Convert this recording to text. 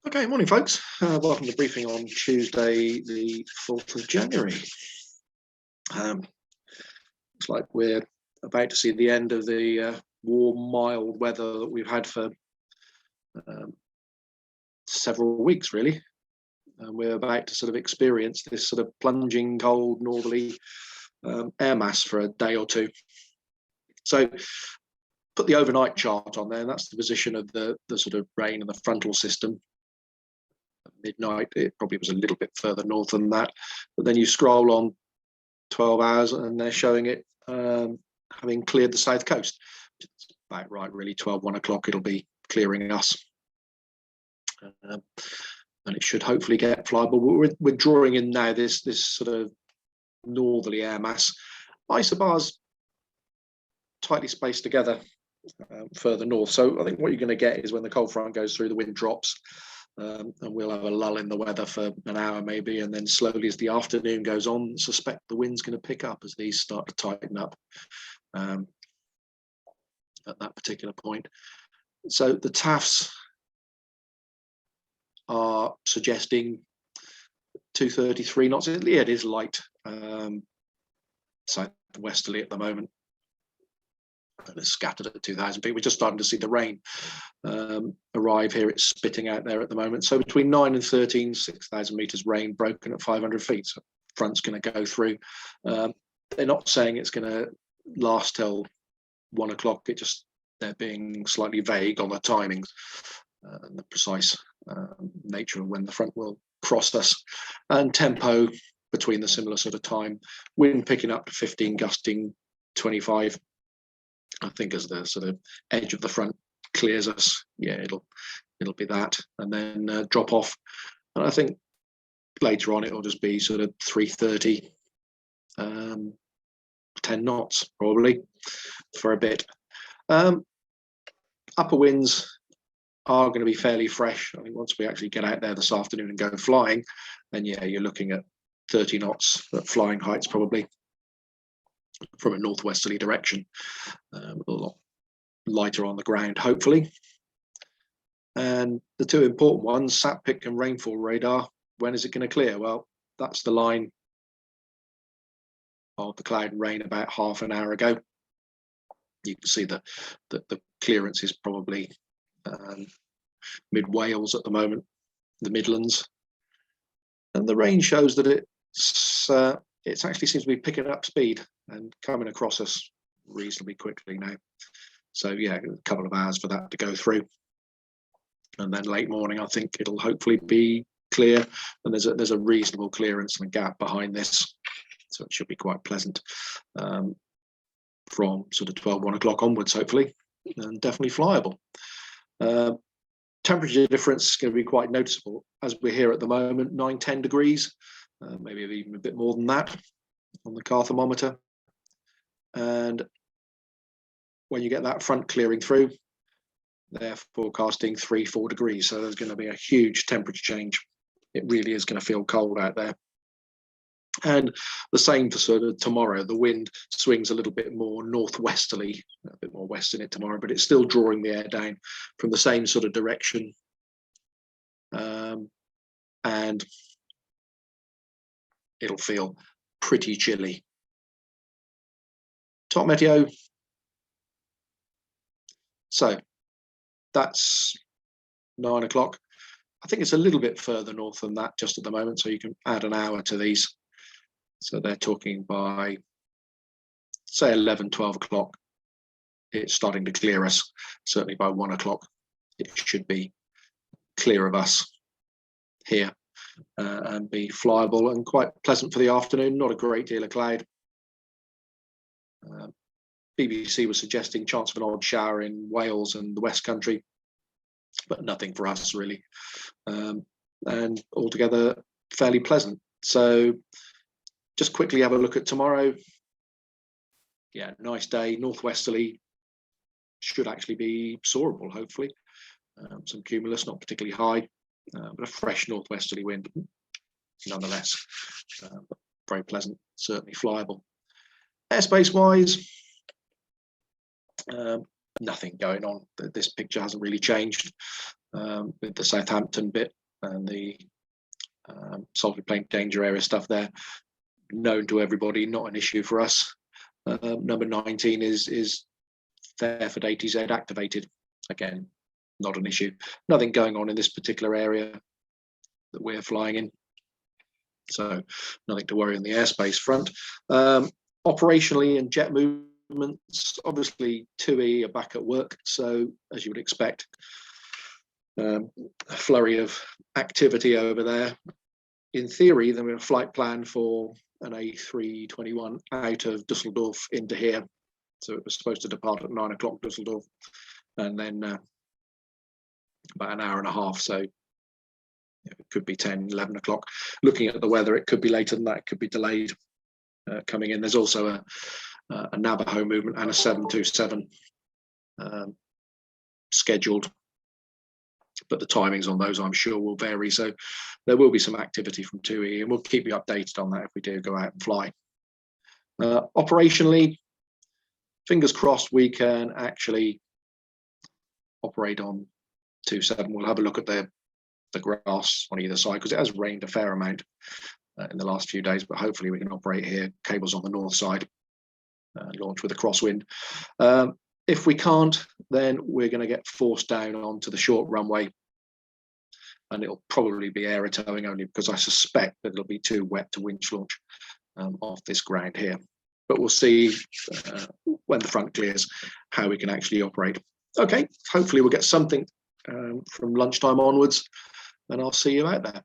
Okay, morning, folks. Welcome to the briefing on Tuesday, the 4th of January. Looks like we're about to see the end of the warm, mild weather that we've had for several weeks, really. We're about to sort of experience this sort of plunging, cold, northerly air mass for a day or two. So put the overnight chart on there, and that's the position of the sort of rain and the frontal system. Midnight, it probably was a little bit further north than that, but then you scroll on 12 hours and they're showing it having cleared the south coast. It's about right, really. 1 o'clock it'll be clearing us, and it should hopefully get flyable. We're drawing in now this sort of northerly air mass. Isobars tightly spaced together further north, so I think what you're going to get is when the cold front goes through, the wind drops. And we'll have a lull in the weather for an hour maybe, and then slowly as the afternoon goes on, I suspect the wind's going to pick up as these start to tighten up at that particular point. So the TAFs are suggesting 233 knots. Yeah, it is light southwesterly at the moment. And it's scattered at 2,000 feet. We're just starting to see the rain arrive here. It's spitting out there at the moment. So between 9 and 13, 6,000 meters rain broken at 500 feet. So front's going to go through. They're not saying it's going to last till 1 o'clock. They're being slightly vague on the timings and the precise nature of when the front will cross us. And tempo between the similar sort of time. Wind picking up to 15, gusting 25. I think as the sort of edge of the front clears us, yeah, it'll be that, and then drop off. And I think later on it'll just be sort of 330, 10 knots probably for a bit. Upper winds are going to be fairly fresh. I think once we actually get out there this afternoon and go flying, then yeah, you're looking at 30 knots at flying heights probably, from a northwesterly direction, a lot lighter on the ground, hopefully. And the two important ones, SatPic and rainfall radar, when is it going to clear? Well, that's the line of the cloud and rain about half an hour ago. You can see that the clearance is probably mid Wales at the moment, the Midlands. And the rain shows that it actually seems to be picking up speed and coming across us reasonably quickly now. So yeah, a couple of hours for that to go through, and then late morning I think it'll hopefully be clear, and there's a reasonable clearance and a gap behind this, so it should be quite pleasant from sort of 1 o'clock onwards hopefully, and definitely flyable. Temperature difference is going to be quite noticeable as we're here at the moment, 9-10 degrees. Maybe even a bit more than that on the car thermometer. And when you get that front clearing through, they're forecasting 3-4 degrees. So there's going to be a huge temperature change. It really is going to feel cold out there. And the same for sort of tomorrow. The wind swings a little bit more northwesterly, a bit more west in it tomorrow, but it's still drawing the air down from the same sort of direction. And it'll feel pretty chilly. Top meteo. So that's 9 o'clock. I think it's a little bit further north than that just at the moment, so you can add an hour to these. So they're talking by, say, 11, 12 o'clock. It's starting to clear us. Certainly by 1 o'clock, it should be clear of us here and be flyable and quite pleasant for the afternoon. Not a great deal of cloud. BBC was suggesting chance of an odd shower in Wales and the West Country, but nothing for us really. And altogether fairly pleasant. So just quickly have a look at tomorrow. Yeah, nice day, northwesterly, should actually be soarable, hopefully. Some cumulus, not particularly high, but a fresh northwesterly wind nonetheless. But very pleasant, certainly flyable. Airspace wise, nothing going on. This picture hasn't really changed. with the Southampton bit and the Salisbury Plain danger area stuff there. Known to everybody, not an issue for us. Number 19 is Fairford ATZ activated. Again, not an issue. Nothing going on in this particular area that we're flying in. So nothing to worry on the airspace front. Operationally and jet movements, obviously 2E are back at work. So as you would expect, a flurry of activity over there. In theory, then we have a flight plan for an A321 out of Dusseldorf into here. So it was supposed to depart at 9 o'clock Dusseldorf, and then about an hour and a half. So it could be 10, 11 o'clock. Looking at the weather, it could be later than that. It could be delayed coming in. There's also a Navajo movement and a 727 scheduled, but the timings on those I'm sure will vary. So there will be some activity from 2E, and we'll keep you updated on that if we do go out and fly. Operationally, fingers crossed we can actually operate on 27. We'll have a look at the grass on either side, because it has rained a fair amount in the last few days, but hopefully we can operate here. Cables on the north side, launch with a crosswind. If we can't, then we're going to get forced down onto the short runway, and it'll probably be air towing only, because I suspect that it'll be too wet to winch launch off this ground here. But we'll see when the front clears how we can actually operate. Okay, hopefully we'll get something from lunchtime onwards, and I'll see you out there.